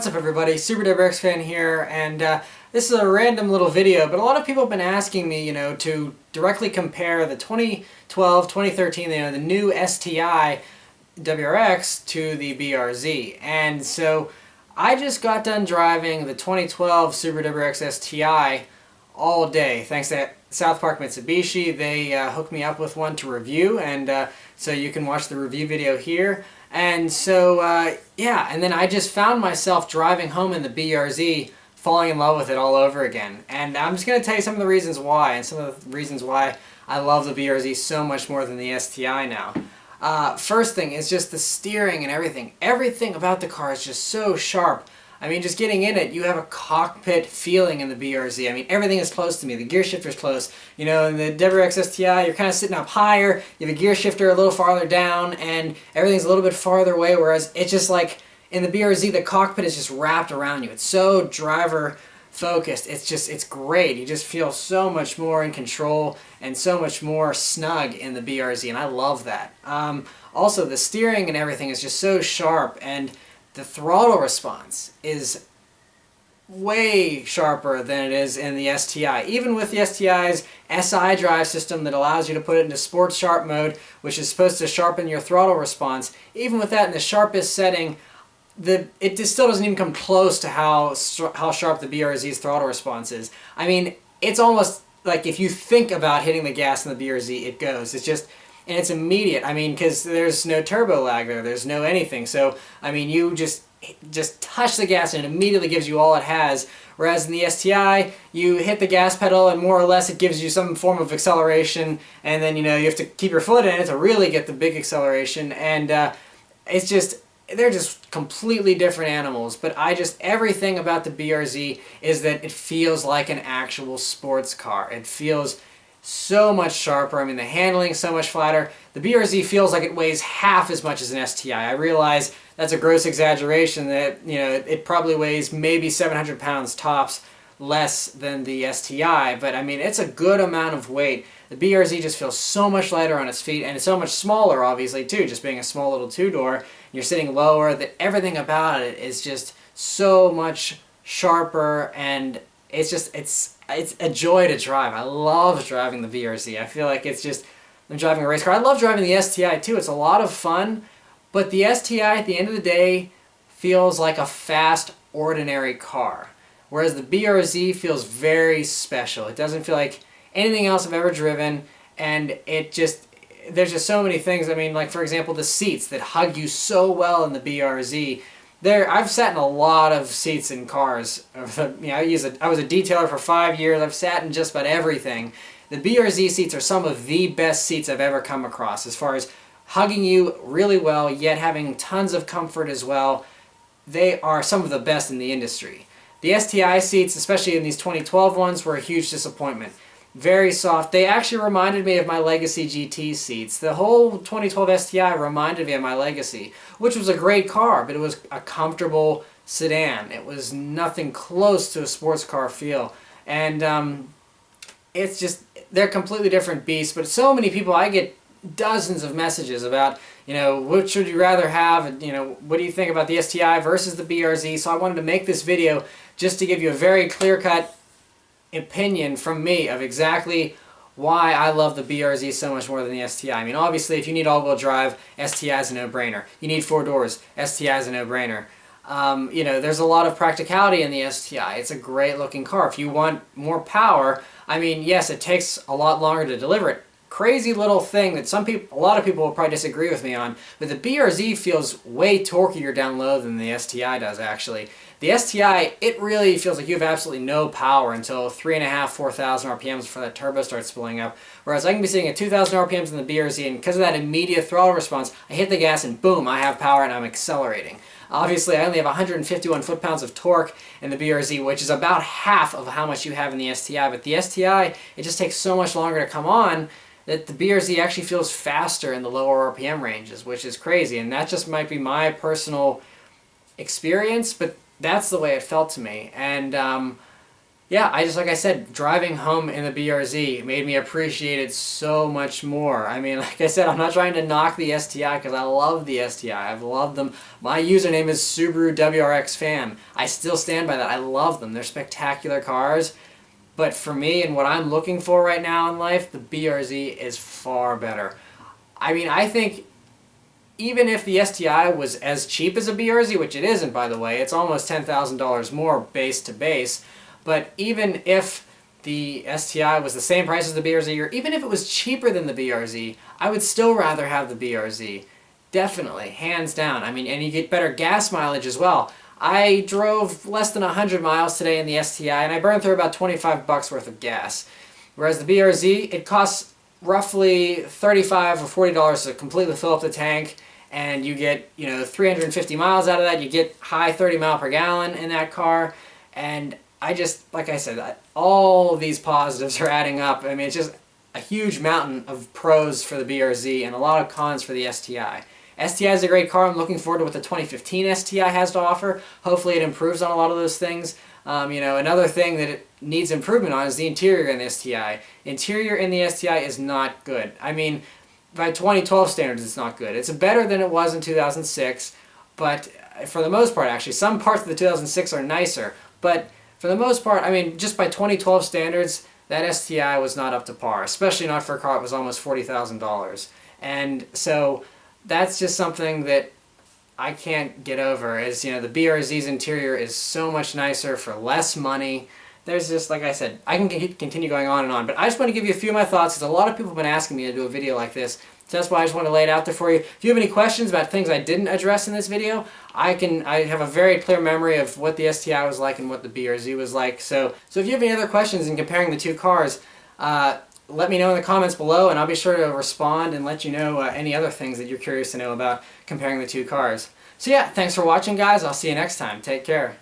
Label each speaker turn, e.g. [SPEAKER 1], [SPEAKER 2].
[SPEAKER 1] What's up everybody, Super WRX fan here, and this is a random little video, but a lot of people have been asking me, to directly compare the 2012, 2013, the new STI WRX to the BRZ. And so I just got done driving the 2012 Super WRX STI all day, thanks to South Park Mitsubishi. They hooked me up with one to review, and so you can watch the review video here. And so, yeah, and then I just found myself driving home in the BRZ, falling in love with it all over again. And I'm just going to tell you some of the reasons why, and some of the reasons why I love the BRZ so much more than the STI now. First thing is just the steering and everything. Everything about the car is just so sharp. I mean, just getting in it, you have a cockpit feeling in the BRZ. I mean, everything is close to me. The gear shifter's close. In the WRX STI, you're kind of sitting up higher. You have a gear shifter a little farther down, and everything's a little bit farther away, whereas it's just like, in the BRZ, the cockpit is just wrapped around you. It's so driver focused. It's great. You just feel so much more in control and so much more snug in the BRZ, and I love that. Also, the steering and everything is just so sharp, and the throttle response is way sharper than it is in the STI. Even with the STI's SI drive system that allows you to put it into sports sharp mode, which is supposed to sharpen your throttle response, even with that in the sharpest setting, it just still doesn't even come close to how sharp the BRZ's throttle response is. I mean, it's almost like if you think about hitting the gas in the BRZ, it goes. It's just, and it's immediate. I mean, because there's no turbo lag there. There's no anything. So, I mean, you just touch the gas and it immediately gives you all it has. Whereas in the STI, you hit the gas pedal and more or less it gives you some form of acceleration. And then, you have to keep your foot in it to really get the big acceleration. And it's just, they're just completely different animals. But everything about the BRZ is that it feels like an actual sports car. It feels so much sharper. I mean, the handling is so much flatter. The BRZ feels like it weighs half as much as an STI. I realize that's a gross exaggeration, that it probably weighs maybe 700 pounds tops less than the STI, but I mean, it's a good amount of weight. The BRZ just feels so much lighter on its feet, and it's so much smaller, obviously, too, just being a small little two-door. You're sitting lower, that everything about it is just so much sharper, and it's a joy to drive. I love driving the BRZ. I feel like I'm driving a race car. I love driving the STI too. It's a lot of fun, but the STI at the end of the day feels like a fast, ordinary car, whereas the BRZ feels very special. It doesn't feel like anything else I've ever driven, and there's just so many things. I mean, like for example, the seats that hug you so well in the BRZ. I've sat in a lot of seats in cars. I was a detailer for 5 years. I've sat in just about everything. The BRZ seats are some of the best seats I've ever come across as far as hugging you really well, yet having tons of comfort as well. They are some of the best in the industry. The STI seats, especially in these 2012 ones, were a huge disappointment. Very soft. They actually reminded me of my Legacy GT seats. The whole 2012 STI reminded me of my Legacy, which was a great car, but it was a comfortable sedan. It was nothing close to a sports car feel. And it's just, they're completely different beasts, but so many people, I get dozens of messages about, what should you rather have, and, what do you think about the STI versus the BRZ? So I wanted to make this video just to give you a very clear-cut opinion from me of exactly why I love the BRZ so much more than the STI. I mean, obviously, if you need all-wheel drive, STI is a no-brainer. You need 4 doors, STI is a no-brainer. There's a lot of practicality in the STI. It's a great-looking car. If you want more power, I mean, yes, it takes a lot longer to deliver it. Crazy little thing that a lot of people will probably disagree with me on, but the BRZ feels way torquier down low than the STI does, actually. The STI, it really feels like you have absolutely no power until 3,500, 4,000 RPMs before that turbo starts spooling up. Whereas I can be sitting at 2,000 RPMs in the BRZ, and because of that immediate throttle response, I hit the gas and boom, I have power and I'm accelerating. Obviously, I only have 151 foot-pounds of torque in the BRZ, which is about half of how much you have in the STI. But the STI, it just takes so much longer to come on that the BRZ actually feels faster in the lower RPM ranges, which is crazy. And that just might be my personal experience, but that's the way it felt to me. And Yeah, like I said, driving home in the BRZ made me appreciate it so much more. I mean, like I said, I'm not trying to knock the STI because I love the STI. I've loved them. My username is Subaru WRX fan. I still stand by that. I love them. They're spectacular cars. But for me and what I'm looking for right now in life, the BRZ is far better. I mean, I think even if the STI was as cheap as a BRZ, which it isn't, by the way, it's almost $10,000 more base to base, but even if the STI was the same price as the BRZ, or even if it was cheaper than the BRZ, I would still rather have the BRZ. Definitely, hands down. I mean, and you get better gas mileage as well. I drove less than 100 miles today in the STI, and I burned through about 25 bucks worth of gas. Whereas the BRZ, it costs roughly $35 or $40 to completely fill up the tank, and you get, 350 miles out of that. You get high 30 mile per gallon in that car, and I just, like I said, all of these positives are adding up. I mean, it's just a huge mountain of pros for the BRZ and a lot of cons for the STI. STI is a great car. I'm looking forward to what the 2015 STI has to offer. Hopefully it improves on a lot of those things. Another thing that it needs improvement on is the interior in the STI. Interior in the STI is not good. I mean, by 2012 standards, it's not good. It's better than it was in 2006, but for the most part, actually, some parts of the 2006 are nicer. But for the most part, I mean, just by 2012 standards, that STI was not up to par, especially not for a car that was almost $40,000. And so that's just something that I can't get over is, the BRZ's interior is so much nicer for less money. There's just, like I said, I can continue going on and on, but I just want to give you a few of my thoughts because a lot of people have been asking me to do a video like this. So that's why I just want to lay it out there for you. If you have any questions about things I didn't address in this video, I have a very clear memory of what the STI was like and what the BRZ was like. So if you have any other questions in comparing the two cars, let me know in the comments below, and I'll be sure to respond and let you know any other things that you're curious to know about comparing the two cars. So yeah, thanks for watching, guys. I'll see you next time. Take care.